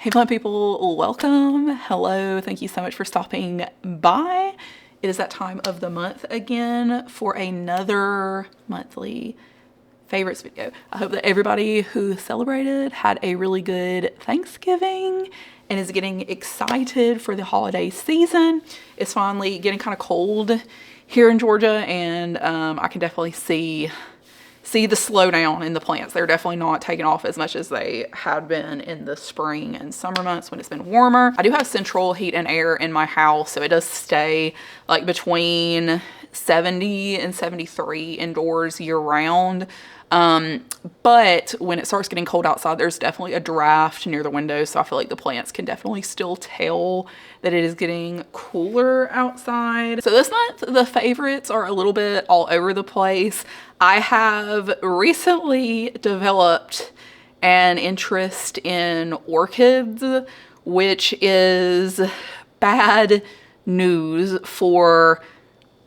Hey plant people, welcome. Hello, thank you so much for stopping by. It is that time of the month again for another monthly favorites video. I hope that everybody who celebrated had a really good Thanksgiving and is getting excited for the holiday season. It's finally getting kind of cold here in Georgia, and I can definitely see the slowdown in the plants. They're definitely not taking off as much as they had been in the spring and summer months when it's been warmer. I do have central heat and air in my house, so it does stay like between 70 and 73 indoors year round. But when it starts getting cold outside, there's definitely a draft near the window, so I feel like the plants can definitely still tell that it is getting cooler outside. So this month, the favorites are a little bit all over the place. I have recently developed an interest in orchids, which is bad news for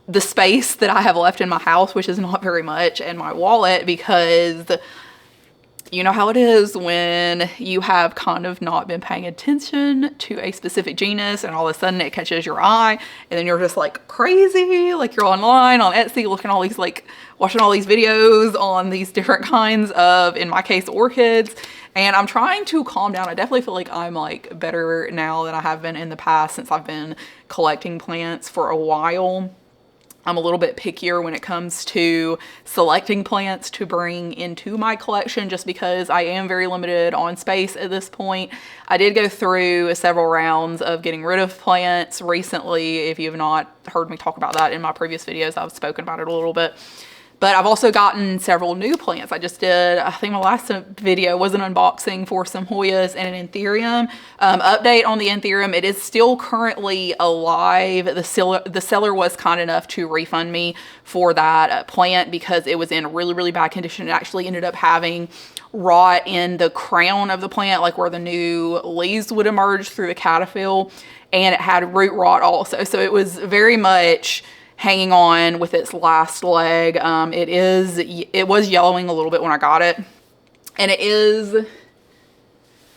the space that I have left in my house, which is not very much, and my wallet, because you know how it is when you have kind of not been paying attention to a specific genus and all of a sudden it catches your eye and then you're just like crazy, like you're online on Etsy looking all these, like watching all these videos on these different kinds of, in my case, orchids. And I'm trying to calm down. I definitely feel like I'm like better now than I have been in the past since I've been collecting plants for a while. I'm a little bit pickier when it comes to selecting plants to bring into my collection just because I am very limited on space at this point. I did go through several rounds of getting rid of plants recently. If you have not heard me talk about that in my previous videos, I've spoken about it a little bit. But I've also gotten several new plants. I just did, I think my last video was an unboxing for some Hoyas and an Anthurium. Update on the Anthurium, it is still currently alive. The seller was kind enough to refund me for that plant because it was in really, really bad condition. It actually ended up having rot in the crown of the plant, like where the new leaves would emerge through the caterpillar, and it had root rot also. So it was very much hanging on with its last leg. It was yellowing a little bit when I got it, and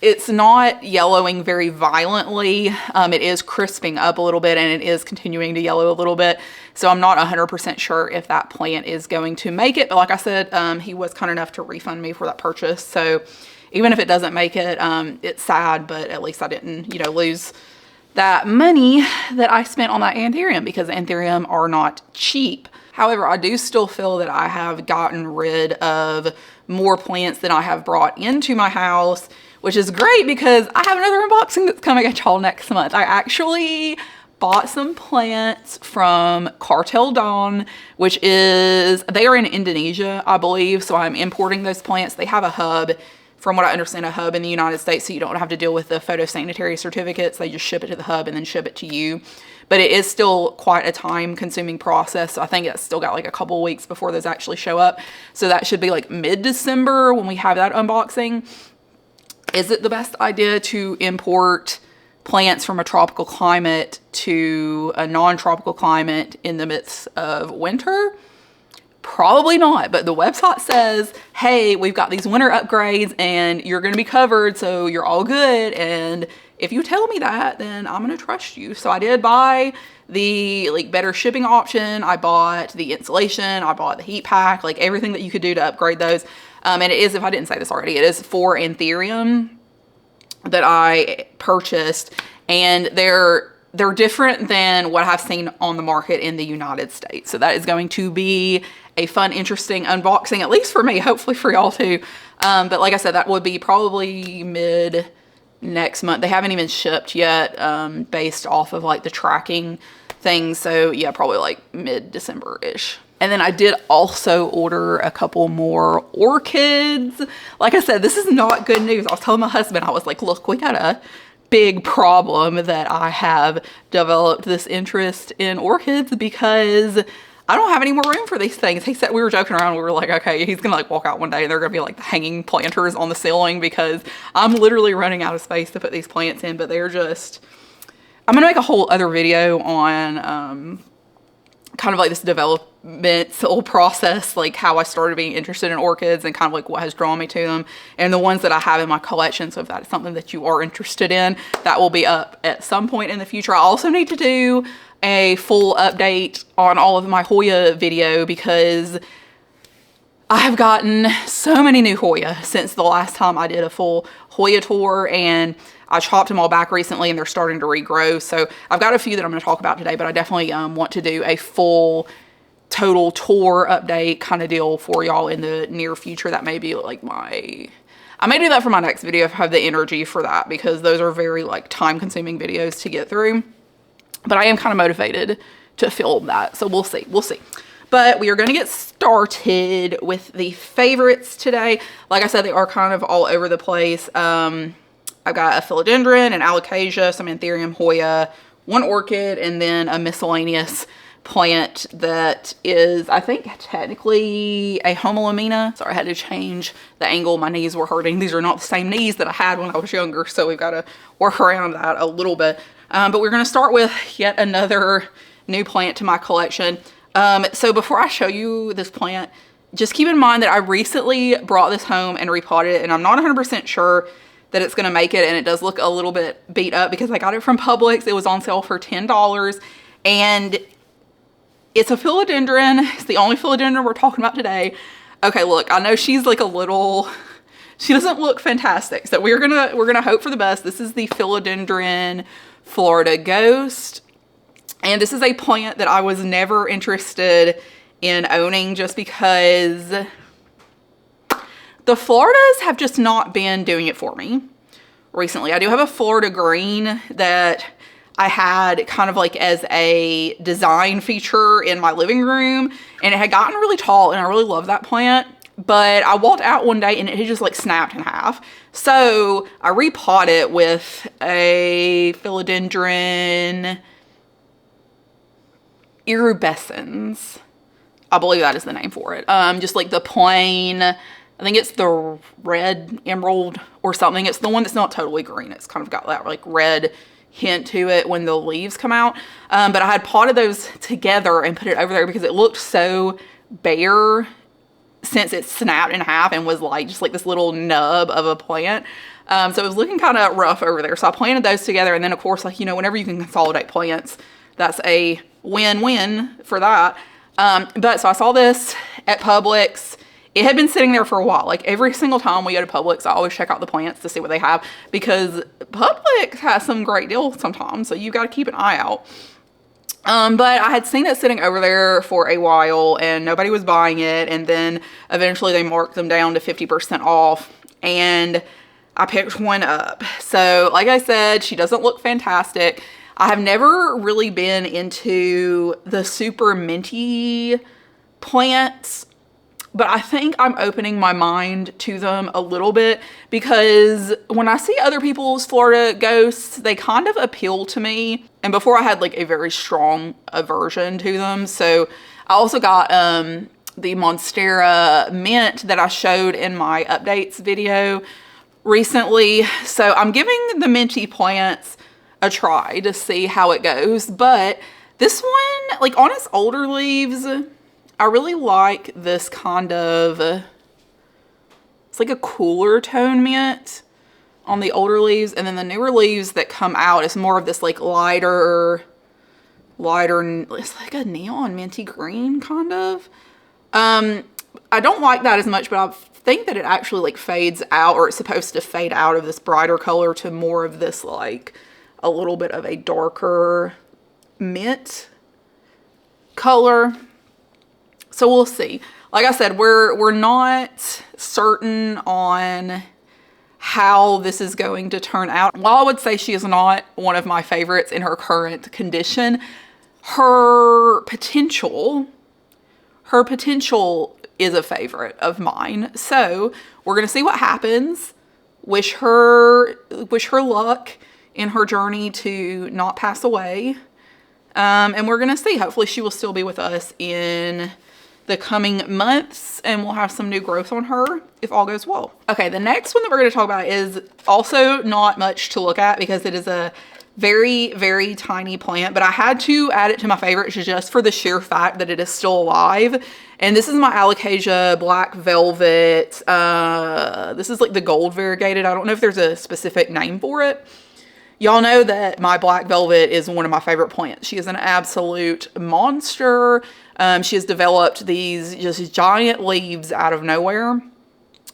it's not yellowing very violently. It is crisping up a little bit and it is continuing to yellow a little bit. So I'm not 100% sure if that plant is going to make it. But like I said, he was kind enough to refund me for that purchase. So even if it doesn't make it, it's sad, but at least I didn't, lose that money that I spent on that Anthurium, because Anthurium are not cheap. However, I do still feel that I have gotten rid of more plants than I have brought into my house, which is great because I have another unboxing that's coming at y'all next month. I actually bought some plants from Cartel Dawn, which is, they are in Indonesia, I believe. So I'm importing those plants. They have a hub, from what I understand, a hub in the United States, so you don't have to deal with the photosanitary certificates. They just ship it to the hub and then ship it to you. But it is still quite a time-consuming process. So I think it's still got like a couple weeks before those actually show up. So that should be like mid-December when we have that unboxing. Is it the best idea to import plants from a tropical climate to a non-tropical climate in the midst of winter? Probably not, but the website says, hey, we've got these winter upgrades and you're going to be covered, so you're all good. And if you tell me that, then I'm going to trust you. So I did buy the better shipping option. I bought the insulation. I bought the heat pack, like everything that you could do to upgrade those. And it is, if I didn't say this already, it is for Anthurium that I purchased, and they're different than what I've seen on the market in the United States. So that is going to be a fun, interesting unboxing, at least for me, hopefully for y'all too. But like I said, that would be probably mid next month. They haven't even shipped yet, based off of like the tracking thing. So yeah, probably like mid-December-ish. And then I did also order a couple more orchids. Like I said, this is not good news. I was telling my husband, I was like, look, we got a big problem that I have developed this interest in orchids because I don't have any more room for these things. He said, we were joking around. We were like, okay, he's gonna like walk out one day and they're gonna be like the hanging planters on the ceiling because I'm literally running out of space to put these plants in. But they're just, I'm gonna make a whole other video on kind of like this developmental process, like how I started being interested in orchids and kind of like what has drawn me to them, and the ones that I have in my collection. So if that is something that you are interested in, that will be up at some point in the future. I also need to do a full update on all of my Hoya video because I have gotten so many new Hoya since the last time I did a full Hoya tour, and I chopped them all back recently and they're starting to regrow. So I've got a few that I'm going to talk about today, but I definitely want to do a full total tour update kind of deal for y'all in the near future. That may be like I may do that for my next video if I have the energy for that, because those are very like time consuming videos to get through. But I am kind of motivated to film that. So we'll see. We'll see. But we are going to get started with the favorites today. Like I said, they are kind of all over the place. I've got a Philodendron, an Alocasia, some Anthurium, Hoya, one orchid, and then a miscellaneous plant that is, I think, technically a Homalomena. Sorry, I had to change the angle. My knees were hurting. These are not the same knees that I had when I was younger, so we've got to work around that a little bit. But we're going to start with yet another new plant to my collection. So before I show you this plant, just keep in mind that I recently brought this home and repotted it, and I'm not 100% sure that it's going to make it, and it does look a little bit beat up because I got it from Publix. It was on sale for $10, and it's a philodendron. It's the only philodendron we're talking about today. Okay, look, I know she's like she doesn't look fantastic, so we're gonna hope for the best. This is the Philodendron Florida Ghost, and this is a plant that I was never interested in owning just because the Floridas have just not been doing it for me recently. I do have a Florida green that I had kind of like as a design feature in my living room, and it had gotten really tall, and I really love that plant. But I walked out one day and it had just like snapped in half. So I repotted it with a Philodendron Erubescens. I believe that is the name for it. Just like the plain, I think it's the red emerald or something. It's the one that's not totally green. It's kind of got that like red hint to it when the leaves come out. But I had potted those together and put it over there because it looked so bare since it snapped in half and was like just like this little nub of a plant. So it was looking kind of rough over there. So I planted those together, and then of course, like, you know, whenever you can consolidate plants, that's a win-win for that. But so I saw this at Publix. It had been sitting there for a while. Like every single time we go to Publix, I always check out the plants to see what they have, because Publix has some great deals sometimes. So you got to keep an eye out. But I had seen it sitting over there for a while and nobody was buying it. And then eventually they marked them down to 50% off, and I picked one up. So like I said, she doesn't look fantastic. I have never really been into the super minty plants, but I think I'm opening my mind to them a little bit, because when I see other people's Florida ghosts, they kind of appeal to me. And before I had like a very strong aversion to them. So I also got the Monstera Mint that I showed in my updates video recently. So I'm giving the minty plants a try to see how it goes. But this one, like on its older leaves, I really like this kind of, it's like a cooler tone mint on the older leaves, and then the newer leaves that come out is more of this like lighter, it's like a neon minty green kind of. I don't like that as much, but I think that it actually like fades out, or it's supposed to fade out of this brighter color to more of this like a little bit of a darker mint color. So we'll see. Like I said, we're not certain on how this is going to turn out. While I would say she is not one of my favorites in her current condition, her potential is a favorite of mine. So we're gonna see what happens. Wish her luck in her journey to not pass away. And we're gonna see. Hopefully she will still be with us in the coming months, and we'll have some new growth on her if all goes well. Okay, the next one that we're going to talk about is also not much to look at because it is a Very, very tiny plant, but I had to add it to my favorites just for the sheer fact that it is still alive. And this is my Alocasia Black Velvet. This is like the gold variegated. I don't know if there's a specific name for it. Y'all know that my Black Velvet is one of my favorite plants. She is an absolute monster. She has developed these just giant leaves out of nowhere.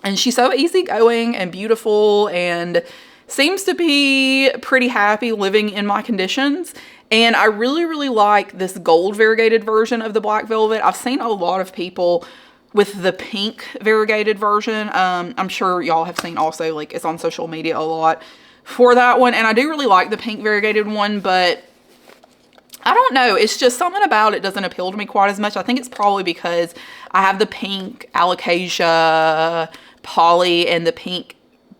And she's so easygoing and beautiful and seems to be pretty happy living in my conditions. And I really, really like this gold variegated version of the Black Velvet. I've seen a lot of people with the pink variegated version. I'm sure y'all have seen also, like, it's on social media a lot for that one. And I do really like the pink variegated one, but I don't know. It's just something about it doesn't appeal to me quite as much. I think it's probably because I have the pink Alocasia Poly and the pink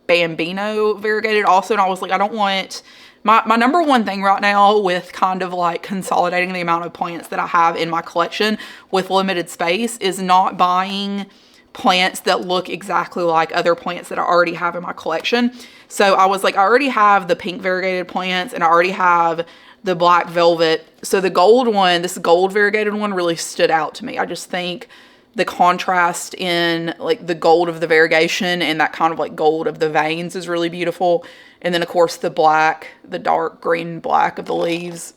Bambino variegated also. And I was like, I don't want... My number one thing right now with kind of like consolidating the amount of plants that I have in my collection with limited space is not buying plants that look exactly like other plants that I already have in my collection. So I was like, I already have the pink variegated plants and I already have the Black Velvet. So the gold one, this gold variegated one really stood out to me. I just think the contrast in like the gold of the variegation and that kind of like gold of the veins is really beautiful. And then of course the black, the dark green black of the leaves.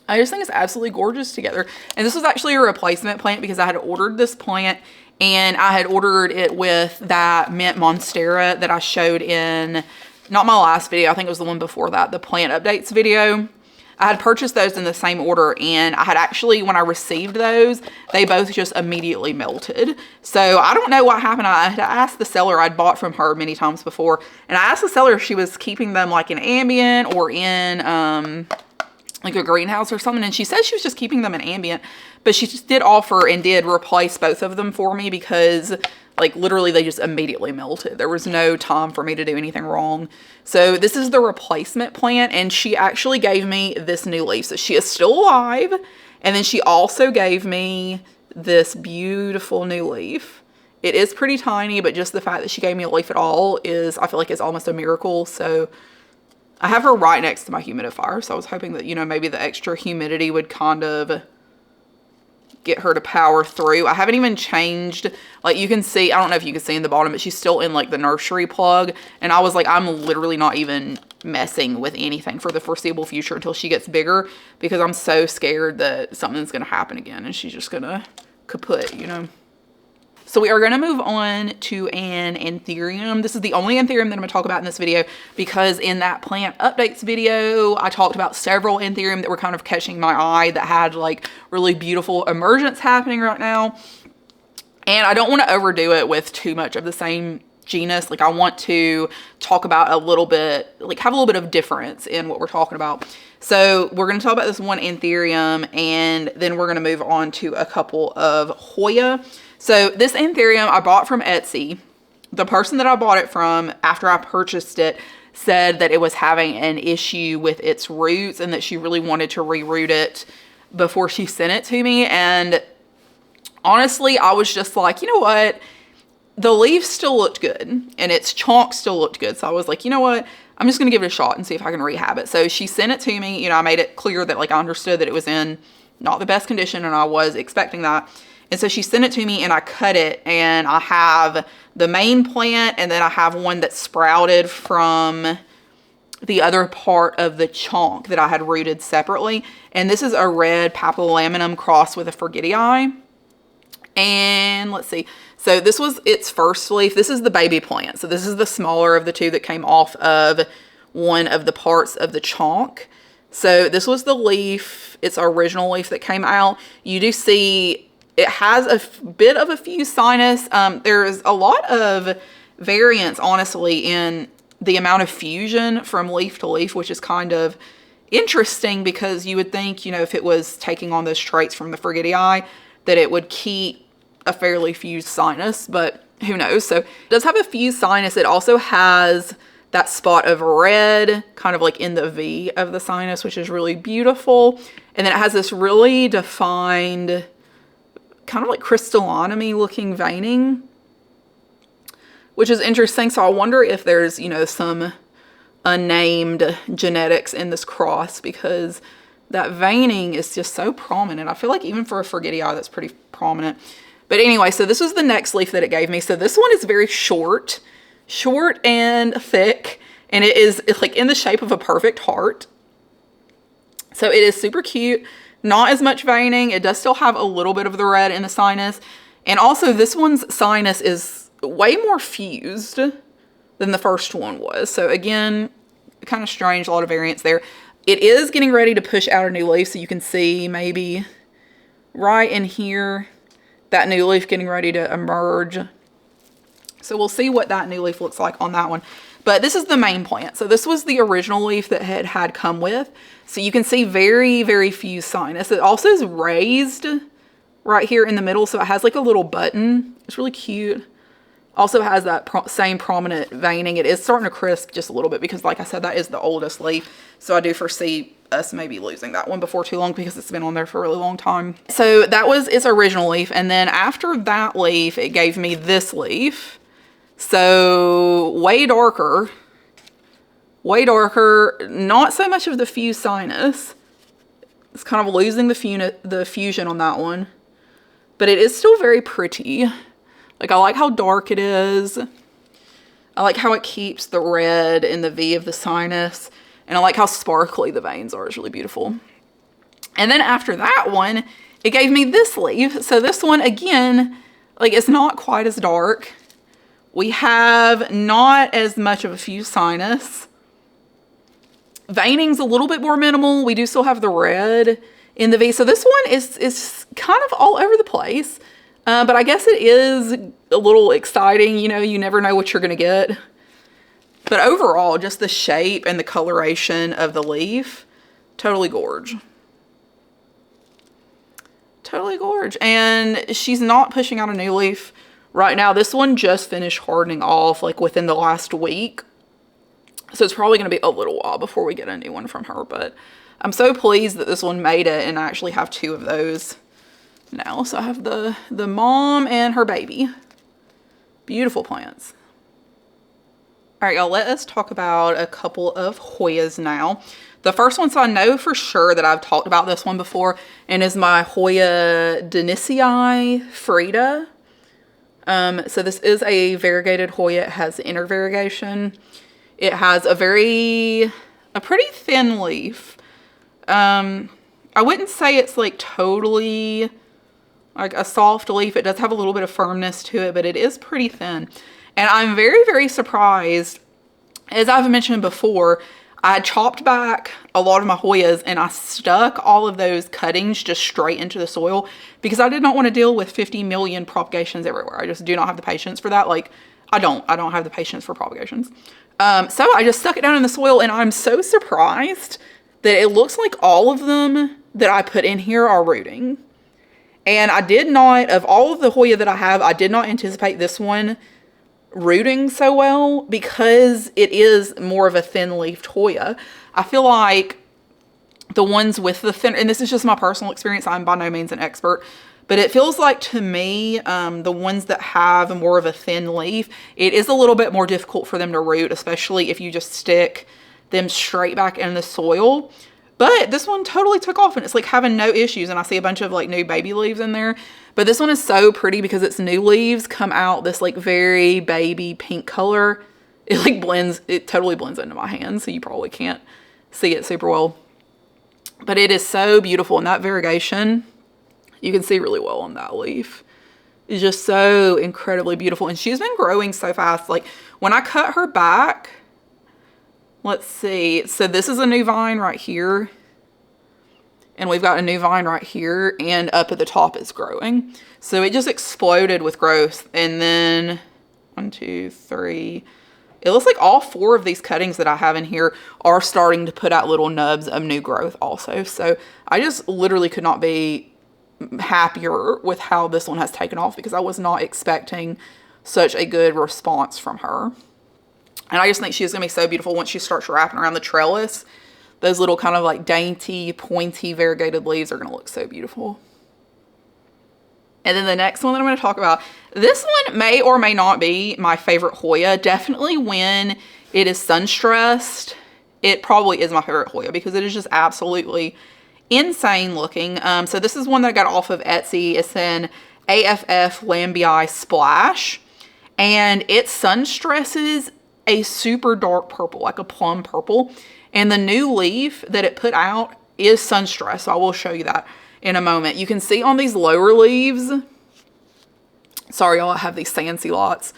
I just think it's absolutely gorgeous together. And this was actually a replacement plant because I had ordered this plant and I had ordered it with that mint monstera that I showed in, not my last video, I think it was the one before that, the plant updates video. I had purchased those in the same order and I had actually, when I received those, they both just immediately melted. So I don't know what happened. I had asked the seller, I'd bought from her many times before, and I asked the seller if she was keeping them like in ambient or in like a greenhouse or something. And she said she was just keeping them in ambient, but she just did offer and did replace both of them for me because like literally they just immediately melted. There was no time for me to do anything wrong. So this is the replacement plant and she actually gave me this new leaf. So she is still alive. And then she also gave me this beautiful new leaf. It is pretty tiny, but just the fact that she gave me a leaf at all is, I feel like it's almost a miracle. So I have her right next to my humidifier. So I was hoping that, you know, maybe the extra humidity would kind of get her to power through. I haven't even changed, like you can see, I don't know if you can see in the bottom, but she's still in like the nursery plug. And I was like, I'm literally not even messing with anything for the foreseeable future until she gets bigger because I'm so scared that something's going to happen again and she's just going to kaput, you know. So we are going to move on to an Anthurium. This is the only Anthurium that I'm going to talk about in this video because in that plant updates video, I talked about several Anthurium that were kind of catching my eye that had like really beautiful emergence happening right now. And I don't want to overdo it with too much of the same genus. Like I want to talk about a little bit, like have a little bit of difference in what we're talking about. So we're going to talk about this one Anthurium and then we're going to move on to a couple of Hoya. So this Anthurium I bought from Etsy. The person that I bought it from after I purchased it said that it was having an issue with its roots and that she really wanted to reroot it before she sent it to me. And honestly, I was just like, you know what? The leaves still looked good and its chonk still looked good. So I was like, you know what? I'm just going to give it a shot and see if I can rehab it. So she sent it to me. You know, I made it clear that like I understood that it was in not the best condition and I was expecting that. And so she sent it to me and I cut it and I have the main plant and then I have one that sprouted from the other part of the chonk that I had rooted separately. And this is a red papillomenum crossed with a Forgetii. And let's see. So this was its first leaf. This is the baby plant. So this is the smaller of the two that came off of one of the parts of the chonk. So this was the leaf, its original leaf that came out. You do see it has a bit of a fused sinus. There's a lot of variance, honestly, in the amount of fusion from leaf to leaf, which is kind of interesting because you would think, you know, if it was taking on those traits from the Forgetii, that it would keep a fairly fused sinus, but who knows? So it does have a fused sinus. It also has that spot of red kind of like in the V of the sinus, which is really beautiful. And then it has this really defined kind of like crystallonomy looking veining, which is interesting. So I wonder if there's, you know, some unnamed genetics in this cross, because that veining is just so prominent. I feel like even for a Forgetii, that's pretty prominent. But anyway, so this was the next leaf that it gave me. So this one is very short and thick, and it's like in the shape of a perfect heart. So it is super cute. Not as much veining. It does still have a little bit of the red in the sinus. And also this one's sinus is way more fused than the first one was. So again, kind of strange, a lot of variance there. It is getting ready to push out a new leaf. So you can see maybe right in here, that new leaf getting ready to emerge. So we'll see what that new leaf looks like on that one. But this is the main plant. So this was the original leaf that had come with. So you can see very, very fused sinus. It also is raised right here in the middle. So it has like a little button. It's really cute. Also has that same prominent veining. It is starting to crisp just a little bit because, like I said, that is the oldest leaf. So I do foresee us maybe losing that one before too long because it's been on there for a really long time. So that was its original leaf. And then after that leaf, it gave me this leaf. So way darker, not so much of the fused sinus. It's kind of losing the fusion on that one, but it is still very pretty. Like, I like how dark it is. I like how it keeps the red in the V of the sinus. And I like how sparkly the veins are. It's really beautiful. And then after that one, it gave me this leaf. So this one, again, like, it's not quite as dark. We have not as much of a fused sinus. Veining's a little bit more minimal. We do still have the red in the V. So this one is kind of all over the place. But I guess it is a little exciting. You know, you never know what you're going to get. But overall, just the shape and the coloration of the leaf, totally gorge. Totally gorge. And she's not pushing out a new leaf right now. This one just finished hardening off like within the last week. So it's probably going to be a little while before we get a new one from her. But I'm so pleased that this one made it, and I actually have two of those now. So I have the mom and her baby. Beautiful plants. All right, y'all, let us talk about a couple of Hoyas now. The first one, so I know for sure that I've talked about this one before, and is my Hoya Dennisii Frida. So this is a variegated Hoya. It has inner variegation. It has a pretty thin leaf. I wouldn't say it's like totally like a soft leaf. It does have a little bit of firmness to it, but it is pretty thin. And I'm very, very surprised. As I've mentioned before, I chopped back a lot of my Hoyas and I stuck all of those cuttings just straight into the soil because I did not want to deal with 50 million propagations everywhere. I just do not have the patience for that. Like, I don't have the patience for propagations. So I just stuck it down in the soil, and I'm so surprised that it looks like all of them that I put in here are rooting. And I did not, of all of the Hoya that I have, I did not anticipate this one rooting so well because it is more of a thin-leafed Hoya. I feel like the ones with the thin, and this is just my personal experience, I'm by no means an expert, but it feels like to me, the ones that have more of a thin leaf, it is a little bit more difficult for them to root, especially if you just stick them straight back in the soil. But this one totally took off, and it's like having no issues. And I see a bunch of like new baby leaves in there. But this one is so pretty because its new leaves come out this like very baby pink color. It like blends, it totally blends into my hand. So you probably can't see it super well. But it is so beautiful. And that variegation, you can see really well on that leaf. It's just so incredibly beautiful. And she's been growing so fast. Like when I cut her back, let's see. So this is a new vine right here. And we've got a new vine right here. And up at the top is growing. So it just exploded with growth. And then 1, 2, 3. It looks like all 4 of these cuttings that I have in here are starting to put out little nubs of new growth also. So I just literally could not be happier with how this one has taken off because I was not expecting such a good response from her. And I just think she's going to be so beautiful once she starts wrapping around the trellis. Those little kind of like dainty, pointy, variegated leaves are going to look so beautiful. And then the next one that I'm going to talk about, this one may or may not be my favorite Hoya. Definitely when it is sun stressed it probably is my favorite Hoya because it is just absolutely insane looking. So this is one that I got off of Etsy. It's an AFF Lambii Splash, and it sun stresses a super dark purple, like a plum purple. And the new leaf that it put out is sun stressed. So I will show you that in a moment. You can see on these lower leaves, sorry y'all, I have these fancy lots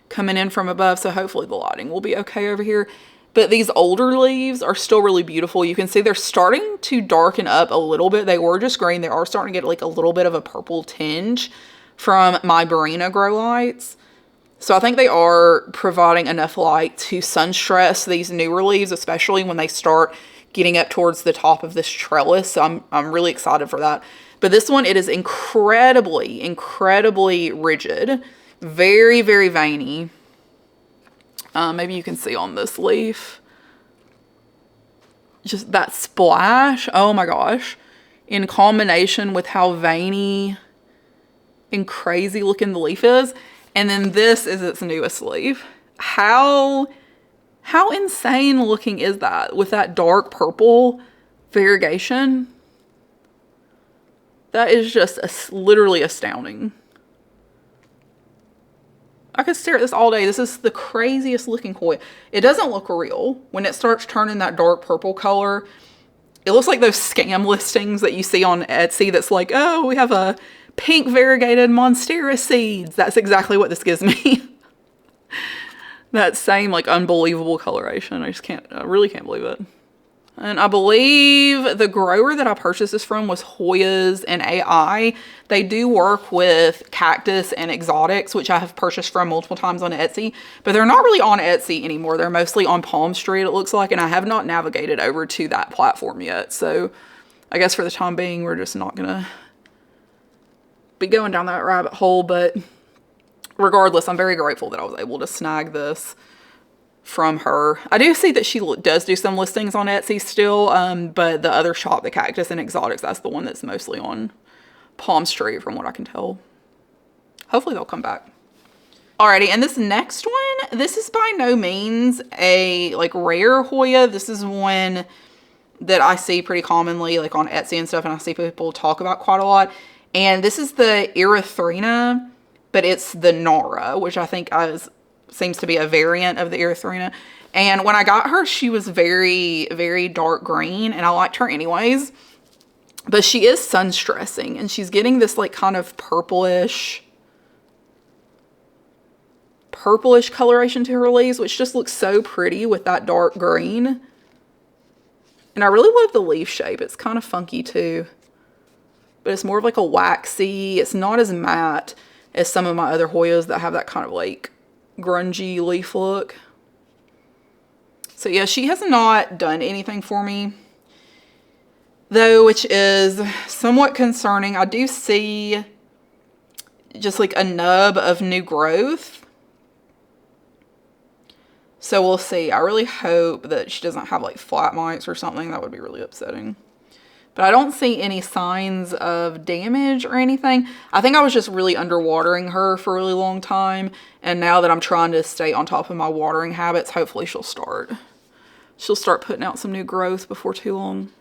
coming in from above, so hopefully the lighting will be okay over here. But these older leaves are still really beautiful. You can see they're starting to darken up a little bit. They were just green. They are starting to get like a little bit of a purple tinge from my Barina grow lights. So I think they are providing enough light to sun stress these newer leaves, especially when they start getting up towards the top of this trellis. So I'm really excited for that. But this one, it is incredibly, incredibly rigid. Very, very veiny. Maybe you can see on this leaf. Just that splash. Oh my gosh. In combination with how veiny and crazy looking the leaf is. And then this is its newest leaf. How insane looking is that with that dark purple variegation? That is just literally astounding. I could stare at this all day. This is the craziest looking Hoya. It doesn't look real. When it starts turning that dark purple color, it looks like those scam listings that you see on Etsy that's like, oh, we have a pink variegated monstera seeds. That's exactly what this gives me. That same like unbelievable coloration. I really can't believe it. And I believe the grower that I purchased this from was Hoyas and AI. They do work with cactus and exotics, which I have purchased from multiple times on Etsy, but they're not really on Etsy anymore. They're mostly on Palm Street, it looks like, and I have not navigated over to that platform yet. So I guess for the time being, we're just not gonna be going down that rabbit hole, but regardless, I'm very grateful that I was able to snag this from her. I do see that she does do some listings on Etsy still, but the other shop, the Cactus and Exotics, that's the one that's mostly on Palm Street from what I can tell. Hopefully they'll come back. Alrighty, and this next one, this is by no means a like rare Hoya. This is one that I see pretty commonly like on Etsy and stuff, and I see people talk about quite a lot. And this is the Erythrina, but it's the Nara, which I think seems to be a variant of the Erythrina. And when I got her, she was very, very dark green, and I liked her anyways. But she is sun stressing, and she's getting this like kind of purplish coloration to her leaves, which just looks so pretty with that dark green. And I really love the leaf shape. It's kind of funky too, but it's more of like a waxy. It's not as matte as some of my other Hoyas that have that kind of like grungy leaf look. So yeah, she has not done anything for me though, which is somewhat concerning. I do see just like a nub of new growth. So we'll see. I really hope that she doesn't have like flat mites or something. That would be really upsetting. But I don't see any signs of damage or anything. I think I was just really underwatering her for a really long time. And now that I'm trying to stay on top of my watering habits, hopefully she'll start putting out some new growth before too long.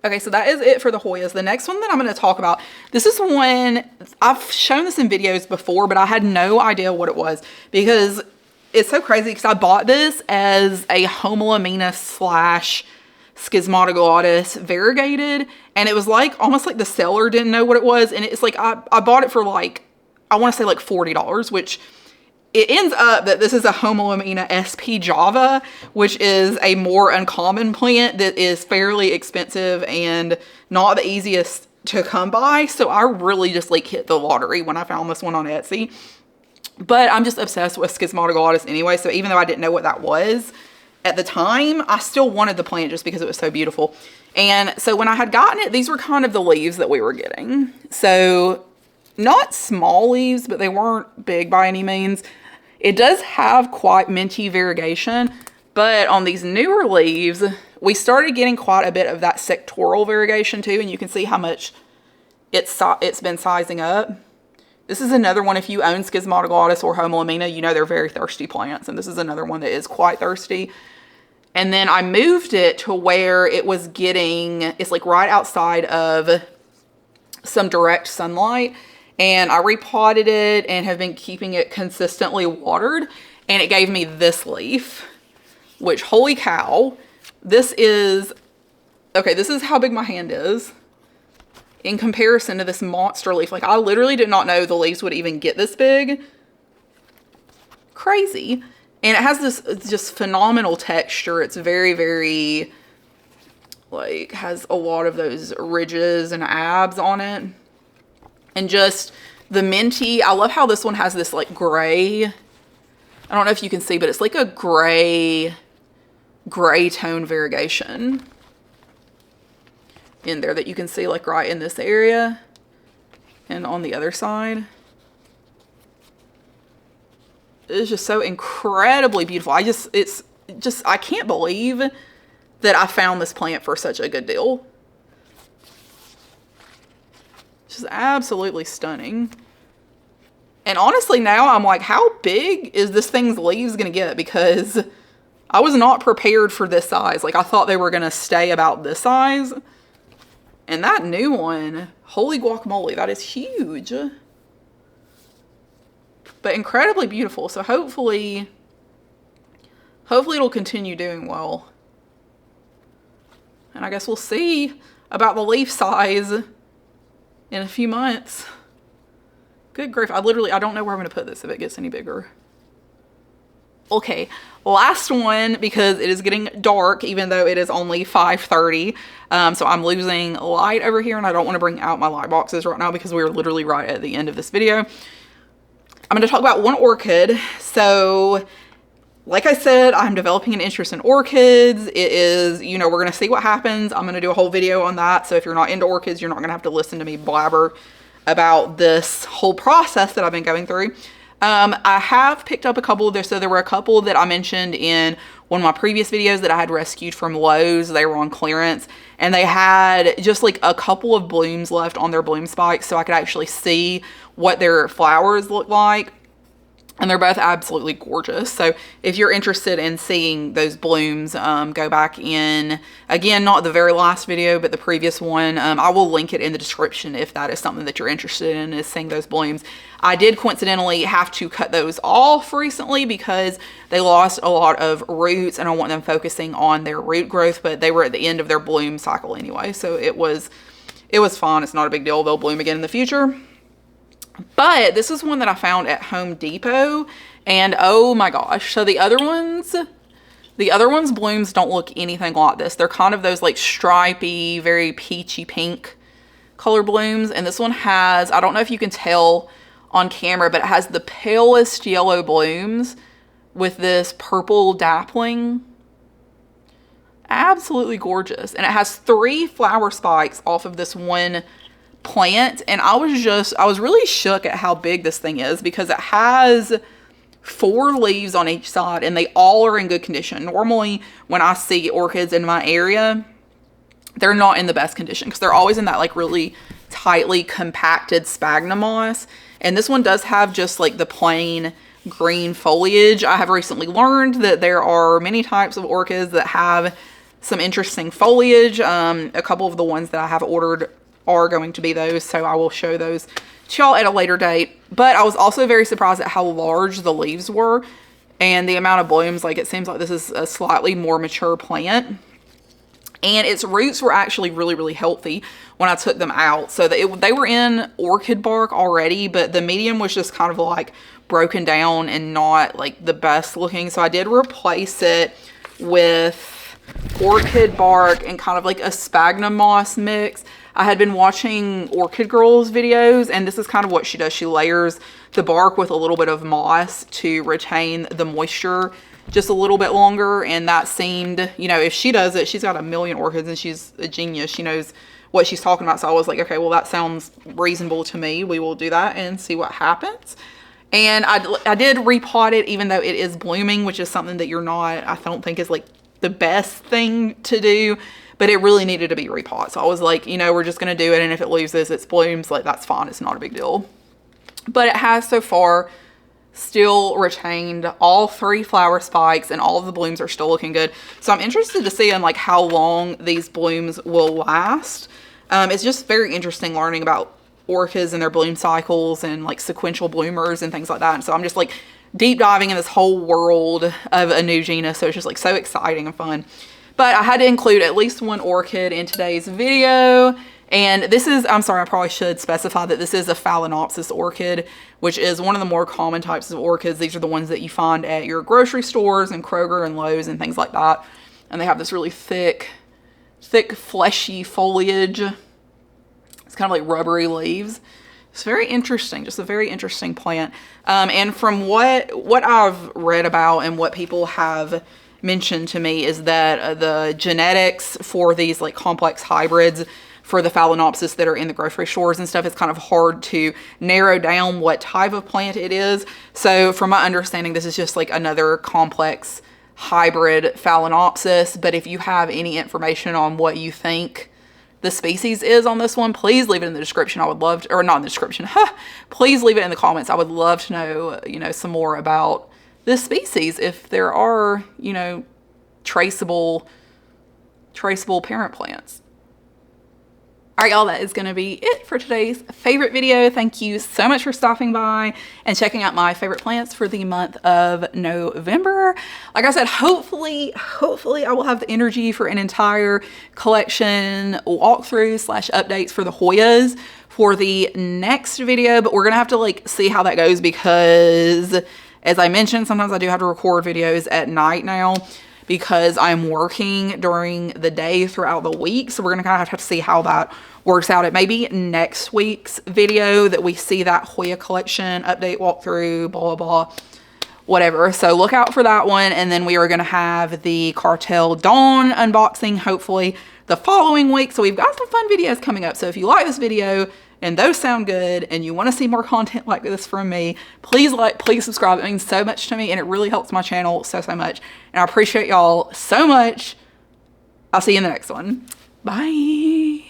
Okay, so that is it for the Hoyas. The next one that I'm going to talk about, this is one, I've shown this in videos before, but I had no idea what it was because it's so crazy because I bought this as a Homalomena / Schismatoglottis variegated, and it was like almost like the seller didn't know what it was, and it's like I bought it for like, I want to say like $40, which it ends up that this is a Homalomena Sp Java, which is a more uncommon plant that is fairly expensive and not the easiest to come by. So I really just like hit the lottery when I found this one on Etsy. But I'm just obsessed with Schismatoglottis anyway, so even though I didn't know what that was at the time, I still wanted the plant just because it was so beautiful. And so when I had gotten it, these were kind of the leaves that we were getting. So not small leaves, but they weren't big by any means. It does have quite minty variegation, but on these newer leaves, we started getting quite a bit of that sectoral variegation too, and you can see how much it's been sizing up. This is another one, if you own Schismatoglottis or Homalomena, you know they're very thirsty plants, and this is another one that is quite thirsty. And then I moved it to where it was getting, it's like right outside of some direct sunlight. And I repotted it and have been keeping it consistently watered. And it gave me this leaf, which, holy cow, this is, okay, this is how big my hand is in comparison to this monster leaf. Like, I literally did not know the leaves would even get this big. Crazy. And it has this just phenomenal texture. It's very, very, like, has a lot of those ridges and abs on it. And just the minty, I love how this one has this like gray, I don't know if you can see, but it's like a gray tone variegation in there that you can see, like right in this area and on the other side. It's just so incredibly beautiful. It's just, I can't believe that I found this plant for such a good deal. It's just absolutely stunning. And honestly, now I'm like, how big is this thing's leaves gonna get? Because I was not prepared for this size. Like, I thought they were gonna stay about this size. And that new one, holy guacamole, that is huge. But incredibly beautiful. So hopefully it'll continue doing well. And I guess we'll see about the leaf size in a few months. Good grief, I don't know where I'm gonna put this if it gets any bigger. Okay, last one, because it is getting dark, even though it is only 5:30. So I'm losing light over here, and I don't want to bring out my light boxes right now because we're literally right at the end of this video. I'm going to talk about one orchid. So, like I said, I'm developing an interest in orchids. It is, you know, we're going to see what happens. I'm going to do a whole video on that. So if you're not into orchids, you're not going to have to listen to me blabber about this whole process that I've been going through. I have picked up a couple of those. So there were a couple that I mentioned in one of my previous videos that I had rescued from Lowe's. They were on clearance, and they had just like a couple of blooms left on their bloom spikes, so I could actually see what their flowers look like. And they're both absolutely gorgeous. So if you're interested in seeing those blooms, go back in, again, not the very last video, but the previous one. I will link it in the description if that is something that you're interested in, is seeing those blooms. I did coincidentally have to cut those off recently because they lost a lot of roots, and I want them focusing on their root growth, but they were at the end of their bloom cycle anyway. So it was fine. It's not a big deal. They'll bloom again in the future. But this is one that I found at Home Depot, and oh my gosh. So the other ones blooms don't look anything like this. They're kind of those like stripy, very peachy pink color blooms. And this one has, I don't know if you can tell on camera, but it has the palest yellow blooms with this purple dappling. Absolutely gorgeous. And it has 3 flower spikes off of this one plant, and I was really shook at how big this thing is, because it has 4 leaves on each side, and they all are in good condition. Normally when I see orchids in my area, they're not in the best condition because they're always in that like really tightly compacted sphagnum moss, and this one does have just like the plain green foliage. I have recently learned that there are many types of orchids that have some interesting foliage. A couple of the ones that I have ordered are going to be those, so I will show those to y'all at a later date. But I was also very surprised at how large the leaves were and the amount of blooms. Like, it seems like this is a slightly more mature plant, and its roots were actually really, really healthy when I took them out. So they were in orchid bark already, but the medium was just kind of like broken down and not like the best looking. So I did replace it with orchid bark and kind of like a sphagnum moss mix. I had been watching Orchid Girl's videos, and this is kind of what she does. She layers the bark with a little bit of moss to retain the moisture just a little bit longer, and that seemed, you know, if she does it, she's got a million orchids and she's a genius. She knows what she's talking about. So I was like, okay, well, that sounds reasonable to me. We will do that and see what happens. And I did repot it, even though it is blooming, which is something that I don't think is like the best thing to do, but it really needed to be repot. So I was like, you know, we're just going to do it. And if it loses its blooms, like, that's fine. It's not a big deal. But it has so far still retained all 3 flower spikes and all of the blooms are still looking good. So I'm interested to see in like how long these blooms will last. It's just very interesting learning about orchids and their bloom cycles and like sequential bloomers and things like that. And so I'm just like deep diving in this whole world of a new genus. So it's just like so exciting and fun. But I had to include at least one orchid in today's video. And this is, I'm sorry, I probably should specify that this is a Phalaenopsis orchid, which is one of the more common types of orchids. These are the ones that you find at your grocery stores and Kroger and Lowe's and things like that. And they have this really thick, fleshy foliage. It's kind of like rubbery leaves. It's very interesting, just a very interesting plant. And from what I've read about and what people have mentioned to me is that the genetics for these like complex hybrids for the Phalaenopsis that are in the grocery stores and stuff, it's kind of hard to narrow down what type of plant it is. So from my understanding, this is just like another complex hybrid Phalaenopsis. But if you have any information on what you think the species is on this one, please leave it in the description. I would love to, or not in the description, please leave it in the comments. I would love to know, you know, some more about this species, if there are, you know, traceable parent plants. All right, y'all, that is going to be it for today's favorite video. Thank you so much for stopping by and checking out my favorite plants for the month of November. Like I said, hopefully I will have the energy for an entire collection walkthrough / updates for the Hoyas for the next video, but we're going to have to like see how that goes because, as I mentioned, sometimes I do have to record videos at night now because I'm working during the day throughout the week. So we're going to kind of have to see how that works out. It may be next week's video that we see that Hoya collection update, walkthrough, blah, blah, blah, whatever. So look out for that one. And then we are going to have the Cartel Dawn unboxing, hopefully the following week. So we've got some fun videos coming up. So if you like this video and those sound good and you want to see more content like this from me, please subscribe. It means so much to me and it really helps my channel so much. And I appreciate y'all so much. I'll see you in the next one. Bye.